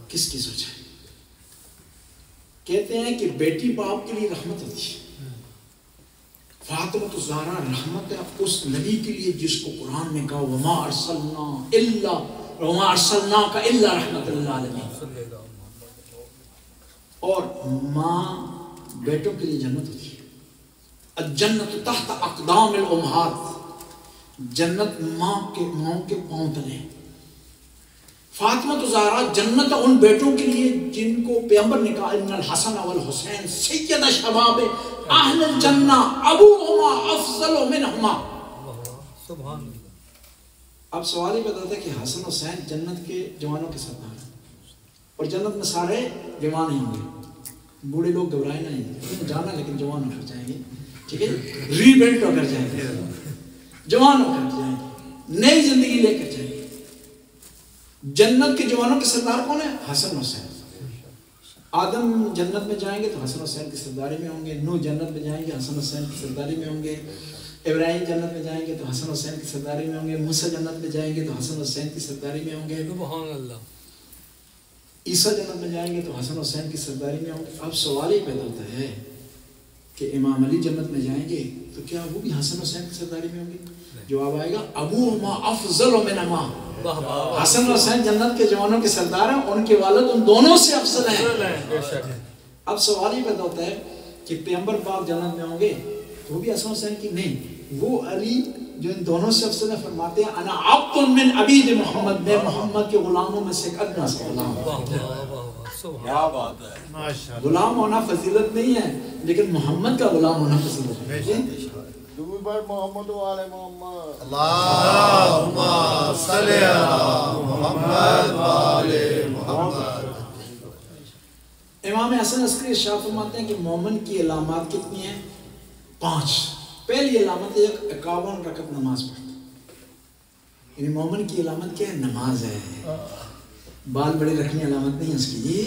S1: کس کی زوجہ ہے. کہتے ہیں کہ بیٹی باپ کے لیے رحمت ہوتی ہے. فاطمہ الزہرا رحمت ہے اس نبی کے لیے جس کو قرآن نے کہا وما ارسلناک الا رحمت للعالمین. اور ماں بیٹوں کے لیے جنت ہوتی ہے. الجنت تحت اقدام الامہات، جنت ماں کے پاؤں تلے. فاطمہ الزہرا جنت ان بیٹوں کے لیے جن کو پیغمبر نے کہا ان الحسن والحسین سید شباب اہل الجنہ ابوہما افضل منہما.
S4: سبحان اللہ.
S1: اب سوال ہی بتاتا ہے کہ حسن حسین جنت کے جوانوں کے سردار ہیں، اور جنت میں سارے جوان ہی ہوں گے. بوڑھے لوگ گھبرائے نہیں جانا، لیکن جوان ہو کر جائیں گے. ٹھیک ہے، ری بلٹ ہو کر جائیں گے، جوان ہو کر جائیں گے، نئی زندگی لے کر جائیں گے. جنت کے جوانوں کے سردار کون ہیں؟ حسن حسین. آدم جنت میں جائیں گے تو حسن حسین کی سرداری میں ہوں گے. نوح جنت میں جائیں گے حسن حسین کی سرداری میں ہوں گے. ابراہیم جنت میں جائیں گے تو حسن حسین کی سرداری میں ہوں گے. موسیٰ جنت میں جائیں گے تو حسن حسین کی سرداری میں ہوں گے.
S4: سبحان اللہ.
S1: عیسیٰ جنت میں جائیں گے تو حسن حسین کی سرداری میں ہوں گے. اب سوال ہی پیدا ہوتا ہے کہ امام علی جنت میں جائیں گے تو کیا وہ بھی حسن حسین کی سرداری میں ہوں گے؟ جواب آئے گا ابوہما افضل منہما. حسن حسین جنت کے جوانوں کے سردار ہیں، ان کے والد ان دونوں سے افضل ہیں. اب سوال ہی پیدا ہوتا ہے کہ پیغمبر پاک جنت میں ہوں گے تو وہ بھی حسن حسین کی نہیں، وہ علی جو ان دونوں سے افضل ہیں فرماتے ہیں انا عبد من عبید محمد، میں محمد کے غلاموں میں سے ایک ادنا سا غلام ہوں.
S2: کیا بات ہے.
S1: غلام ہونا فضیلت نہیں ہے، لیکن محمد کا غلام ہونا فضیلت ہے.
S3: محمد و آل محمد.
S2: اللہم صلی علی محمد و آل محمد.
S1: امام حسن عسکری ارشاد فرماتے ہیں کہ مومن کی علامات کتنی ہیں؟ 5. پہلی علامت ہے 51 رکعت نماز پڑھتا. یعنی مومن کی علامت کیا ہے؟ نماز ہے. بال بڑے رکھنے علامت نہیں ہے اس کی جی،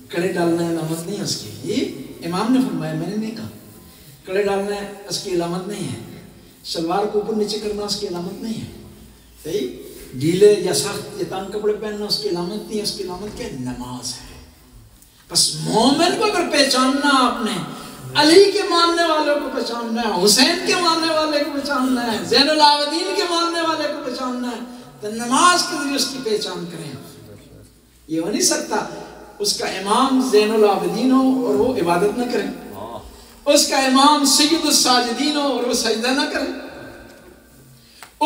S1: کڑے ڈالنا علامت نہیں ہے اس کی جی. امام نے فرمایا، میں نے نہیں کہا. کڑے ڈالنا اس کی علامت نہیں ہے. شلوار کو اوپر نیچے کرنا اس کی علامت نہیں ہے. صحیح، ڈھیلے یا سخت یا تنگ کپڑے پہننا اس کی علامت نہیں ہے. اس کی علامت کیا ہے؟ نماز ہے. بس مومن کو اگر پہچاننا آپ نے، علی کے ماننے والوں کو پہچاننا ہے، حسین کے ماننے والے کو پہچاننا ہے، زین العابدین کے ماننے والے کو پہچاننا ہے، تو نماز کے ذریعے اس کی پہچان کریں. یہ ہو نہیں سکتا اس کا امام زین العابدین ہو اور وہ عبادت نہ کرے، اس کا امام سید الساجدین ہو اور وہ سجدہ نہ کرے،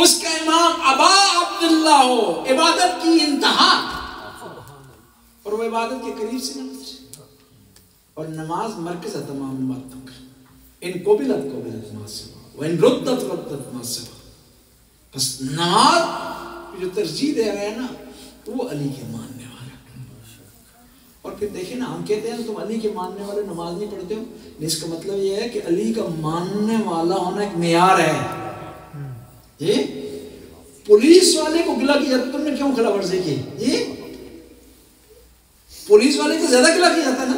S1: اس کا امام ابا عبداللہ ہو، عبادت کی انتہا، اور وہ عبادت کے قریب سے نہ گزرے. اور نماز مرکز ہے تمام باتوں کا. ان قبلت ما سوا وان ردت ما سوا. بس نماز جو ترجیح دے رہے ہیں نا وہ علی کے ماننے والے. اور پھر دیکھیں نا، ہم کہتے ہیں تم علی کے ماننے والے نماز نہیں پڑھتے ہو، اس کا مطلب یہ ہے کہ علی کا ماننے والا ہونا ایک معیار ہے. یہ پولیس والے کو گلا کیا جاتا، تم نے کیوں خلاف ورزی کی؟ یہ پولیس والے کو زیادہ گلا کیا جاتا ہے نا.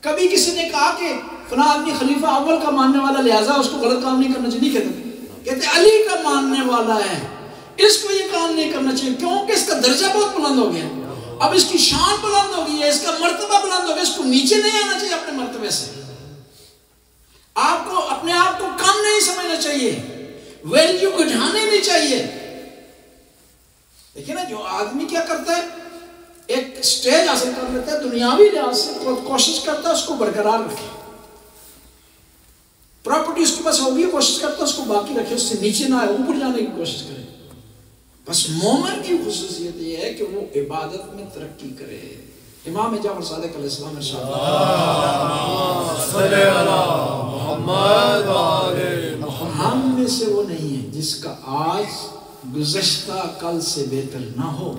S1: کبھی کسی نے کہا کہ فلاں آدمی خلیفہ اول کا ماننے والا لہذا اس کو غلط کام نہیں کرنا چاہیے، نہیں کہتے علی کا ماننے والا ہے اس کو یہ کام نہیں کرنا چاہیے، کیونکہ اس کا درجہ بہت بلند ہو گیا، اب اس کی شان بلند ہو گئی ہے، اس کا مرتبہ بلند ہو گیا، اس کو نیچے نہیں آنا چاہیے اپنے مرتبے سے. آپ کو اپنے آپ کو کم نہیں سمجھنا چاہیے، ویلیو گھٹانے نہیں چاہیے. دیکھیں نا، جو آدمی کیا کرتا ہے، ایک سٹیج حاصل کر لیتا ہے دنیاوی لحاظ سے، کوشش کرتا ہے اس کو برقرار رکھے. پراپرٹی اس کے پاس ہوگی، کوشش کرتا ہے اس کو باقی رکھے، اس سے نیچے نہ آئے، اوپر جانے کی کوشش کرے. بس مومن کی خصوصیت یہ ہے کہ وہ عبادت میں ترقی کرے. امام جعفر صادق علیہ السلام ارشاد
S2: صلی اللہ محمد والے محمد.
S1: ہم میں سے وہ نہیں ہے جس کا آج گزشتہ کل سے بہتر نہ ہو.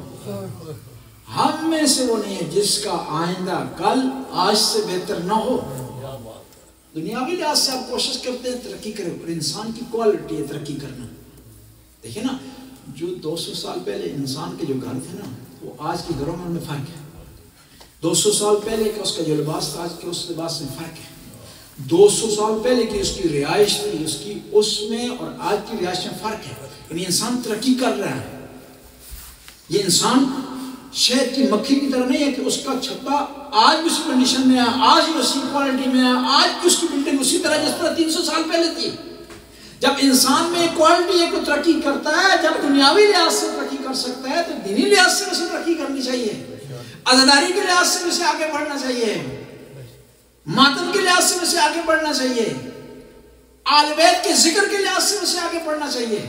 S1: ہم میں سے وہ نہیں ہے جس کا آئندہ کل آج سے بہتر نہ ہو. دنیاوی لحاظ سے آپ کوشش کرتے ہیں ترقی کریں، اور انسان کی کوالٹی ہے ترقی کرنا. دیکھیں نا، جو 200 سال پہلے انسان کے جو گھر تھے نا، وہ آج کے گھروں میں فرق ہے. 200 سال پہلے کا اس کا جو لباس تھا، آج کے اس لباس میں فرق ہے. 200 سال پہلے کی اس کی رہائش تھی، اس میں اور آج کی رہائش میں فرق ہے. یعنی انسان ترقی کر رہا ہے. یہ انسان شہد کی مکھی کی طرح نہیں ہے کہ اس کا چھپا آج بھی اسی کنڈیشن میں ہے، آج بھی اسی کوالٹی میں ہے، آج بھی اس کی بلڈنگ اسی طرح جس طرح 300 سال پہلے تھی. جب انسان میں کوالٹی ہے کہ ترقی کرتا ہے، جب دنیاوی لحاظ سے ترقی کر سکتا ہے تو دینی لحاظ سے اسے ترقی کرنی چاہیے، عزاداری کے لحاظ سے اسے آگے بڑھنا چاہیے، ماتم کے لحاظ سے اسے آگے بڑھنا چاہیے، آل بیت کے ذکر کے لحاظ سے اسے آگے بڑھنا چاہیے.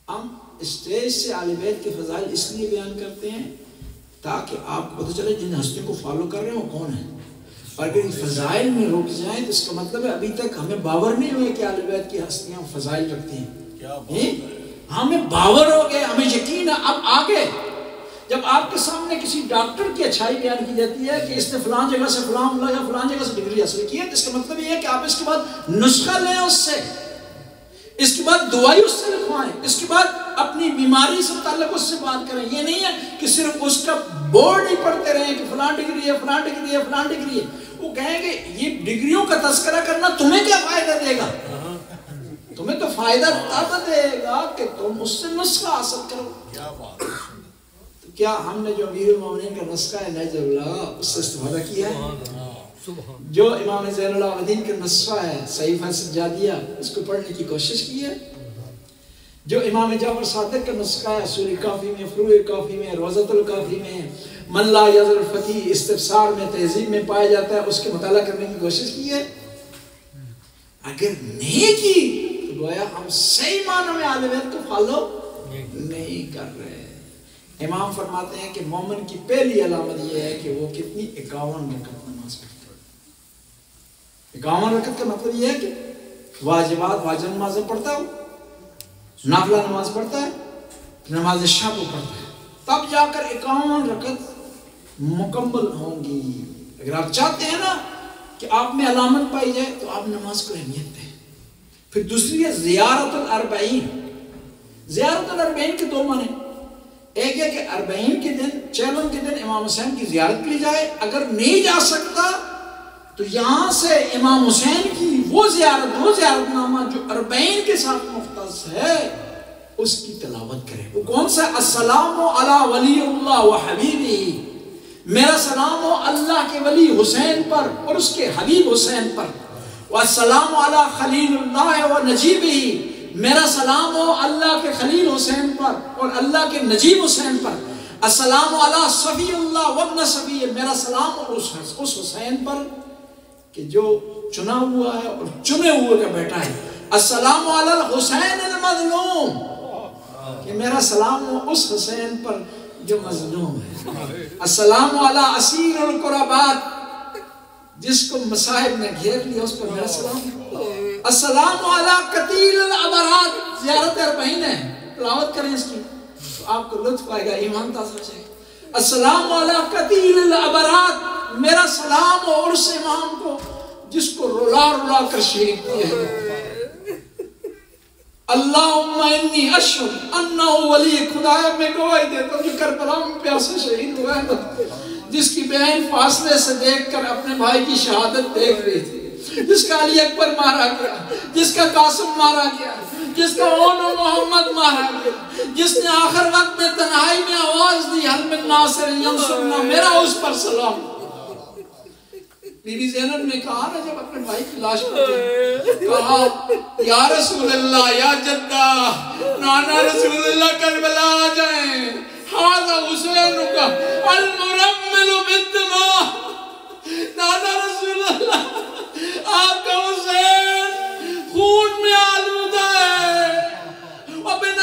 S1: ہم اسٹیج سے آل بیت کے فضائل اس لیے بیان کرتے ہیں تاکہ آپ کو پتہ چلے جن ہستیوں کو فالو کر رہے ہیں وہ کون ہیں. اور اگر فضائل میں رک جائیں تو اس کا مطلب ہے ابھی تک ہمیں باور نہیں ہوئے کہ آل بیت کی ہستیاں فضائل رکھتی ہیں. ہمیں باور ہو گئے، ہمیں یقین ہے. اب آگے جب آپ کے سامنے کسی ڈاکٹر کی اچھائی بیان کی جاتی ہے کہ اس نے فلان جگہ سے فلان ملا یا فلان جگہ سے ڈگری حاصل کی ہے، تو اس کا مطلب یہ ہے کہ آپ اس کے بعد نسخہ لیں اس سے، اس کے بعد دوائی اس سے لکھوائیں، اس کے بعد اپنی بیماری سے متعلق اس سے بات کریں. یہ نہیں ہے کہ صرف اس کا بورڈ ہی پڑھتے رہیں کہ فلان ڈگری ہے فلان ڈگری ہے فلان ڈگری ہے. وہ کہیں گے یہ ڈگریوں کا تذکرہ کرنا تمہیں کیا فائدہ دے گا؟ تمہیں تو فائدہ تب دے گا کہ تم اس سے نسخہ حاصل کرو. تو کیا ہم نے جو امیر المومنین کا نسخہ ہے نہج اللہ اس سے استفادہ کیا ہے؟ جو امام زین العابدین کا نسخہ ہے صحیفہ سجادیہ اس کو پڑھنے کی کوشش کی ہے؟ جو امام جعفر صادق کا نسخہ ہے اصول کافی میں، فروع کافی میں، روضۃ الکافی میں، من لا یزل الفقیہ استفسار میں، تہذیب میں پایا جاتا ہے، اس کے مطالعہ کرنے کی کوشش کی ہے؟ اگر نہیں کی تو گویا ہم صحیح معنوں میں آل بیت کو فالو نہیں کر رہے. امام فرماتے ہیں کہ مومن کی پہلی علامت یہ ہے کہ وہ کتنی 51 رکعت نماز پڑھتا ہے. 51 رکعت کا مطلب یہ ہے کہ واجبات واجب نمازیں پڑھتا ہو، نافلہ نماز پڑھتا ہے، نماز شب کو پڑھتا ہے، تب جا کر 51 رکعت مکمل ہوں گی. اگر آپ چاہتے ہیں نا کہ آپ میں علامت پائی جائے تو آپ نماز کو اہمیت دیں. پھر دوسری ہے زیارت الاربعین. زیارت الاربعین کے 2 معنی. ایک ہے کہ 40 کے دن، 56 کے دن امام حسین کی زیارت کی جائے. اگر نہیں جا سکتا تو یہاں سے امام حسین کی وہ زیارت نامہ جو 40 کے ساتھ مختص ہے اس کی تلاوت کرے. وہ کون سا؟ السلام علی ولی اللہ و حبیبی، میرا سلام ہو اللہ کے ولی حسین پر اور اس کے حبیب حسین پر. والسلام علی خلیل اللہ و نجیبی، میرا سلام ہو اللہ کے خلیل حسین پر اور اللہ کے نجیب حسین پر. السلام علی صفی اللہ و ابن صفی، میرا سلام اور اس حسین پر کہ جو چنا ہوا ہے اور چنے ہوئے کا بیٹا ہے. السلام علی الحسین المظلوم، کہ میرا سلام ہو اس حسین پر جو مظلوم ہے. السلام علی اسیر القربات، جس کو مصائب نے گھیر لیا اس پر میرا سلام. السلام علی قتیل العبرات، زیارت 40 ہے، تلاوت کریں اس کی تو آپ کو لطف آئے گا، ایمان تازہ ہو جائے گا. السلام علی قتیل العبرات، میرا سلام اور اس امام کو جس کو رولا رولا کر شہید کیا ہے. اللہم انی اشہد انہ ولی، خدایا میں گواہی دیتا ہوں جو کربلا میں پیاسے شہید ہوا ہے، جس کی بہن فاصلے سے دیکھ کر اپنے بھائی کی شہادت دیکھ رہی تھی، جس کا علی اکبر مارا گیا، جس کا قاسم مارا گیا، جس کا اون و محمد مارا گیا، جس نے آخر وقت میں تنہائی میں آواز دی حل من ناصر ینصرنا، میرا اس پر سلام. بی بی زینب نے کہا نا جب اپنے بھائی کی لاش پر کہا یا رسول اللہ، یا جدہ نانا رسول اللہ کربلا آ جائیں، حاضر حسین کا المرمل بالدماء، نانا رسول اللہ آپ کا حسین خون میں آلودہ ہے، وبن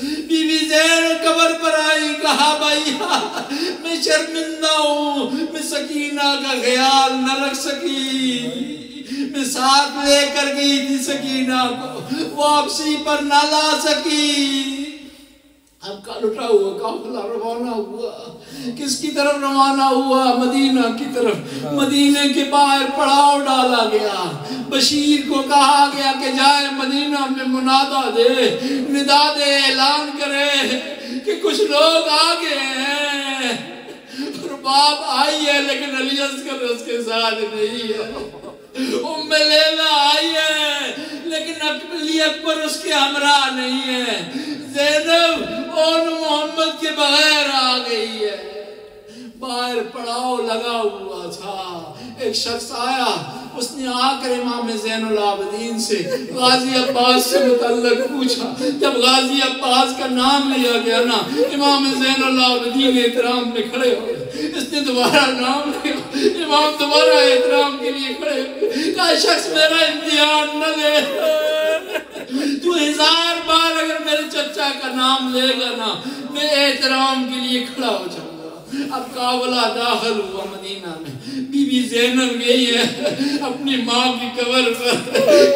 S1: بی بی زینب قبر پر آئی، کہا بھائیا میں شرمندہ ہوں، میں سکینہ کا خیال نہ رکھ سکی، میں ساتھ لے کر گئی تھی سکینہ کو، واپسی پر نہ لا سکی۔ اب کل اٹھا ہوا قافلہ روانہ ہوا، کس کی طرف روانہ ہوا؟ مدینہ کی طرف۔ مدینہ کے باہر پڑاؤ ڈالا گیا، بشیر کو کہا گیا کہ جائے مدینہ میں منادہ دے، ندا دے، اعلان کرے کہ کچھ لوگ آگے ہیں، اور باپ آئی ہے لیکن علی اصغر اس کے ساتھ نہیں ہے، ام لیلہ آئی ہے لیکن علی اکبر اس کے ہمراہ نہیں ہے، زینب اور محمد کے بغیر آ گئی ہے۔ باہر پڑاؤ لگا ہوا تھا، ایک شخص آیا، اس نے آ کر امام زین العابدین سے غازی عباس سے متعلق پوچھا۔ جب غازی عباس کا نام لیا گیا نا، امام زین العابدین احترام میں کھڑے ہو گئے۔ اس نے دوبارہ نام لیا، امام دوبارہ احترام کے لیے کھڑے ہوئے، کہا شخص میرا امتحان نہ لے، تو 1000 بار اگر میرے چچا کا نام لے گا نا، میں احترام کے لیے کھڑا ہو جاؤں گا۔ اب قافلہ داخل ہوا مدینہ میں، بی بی زینب گئی ہے اپنی ماں کی قبر پر،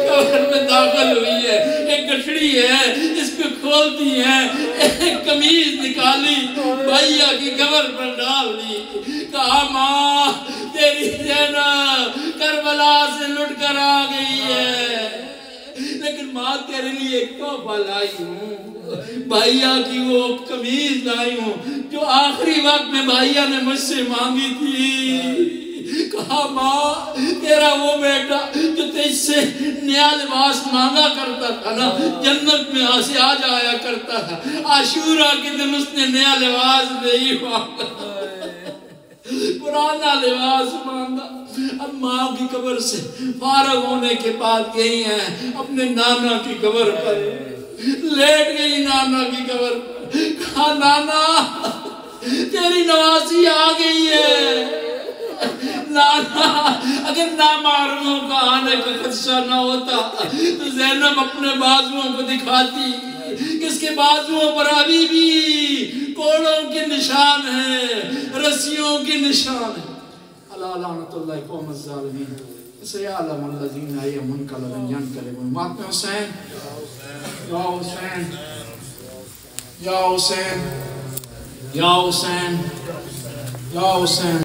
S1: قبر میں داخل ہوئی ہے، ایک گٹھڑی ہے اس کو کھولتی ہے، ایک قمیض نکالی، بھائیہ کی قبر پر ڈال دی، کہا ماں تیری زینب کربلا سے لٹ کر آ گئی ہے، لیکن ماں تیرے لیے ایک تحفہ لائی ہوں، بھائیہ کی وہ قمیض لائی ہوں جو آخری وقت میں بھائیہ نے مجھ سے مانگی تھی۔ کہا ماں تیرا وہ بیٹا جو تجھ سے نیا لباس مانگا کرتا تھا نا، جنت میں سے آ جایا کرتا تھا، عاشورہ کے دن اس نے نیا لباس نہیں مانگا، پرانا لباس مانگا۔ اب ماں کی قبر سے فارغ ہونے کے بعد گئی ہیں اپنے نانا کی قبر پر، لیٹ گئی نانا کی قبر پر، کہا نانا تیری نوازی آ گئی ہے۔ نانا اگر نامحرموں کا آنے کا خدشہ نہ ہوتا تو زینب اپنے بازوؤں کو دکھاتی، کس کے بازوؤں پر ابھی بھی کوڑوں کے نشان ہیں، رسیوں کے نشان ہیں۔ اللہ لعنت اللہ قوم الظالمین، سیعلم الذین منقلبا ینقلبون۔ ماتم حسین، یا حسین، یا حسین، یا حسین، یا حسین۔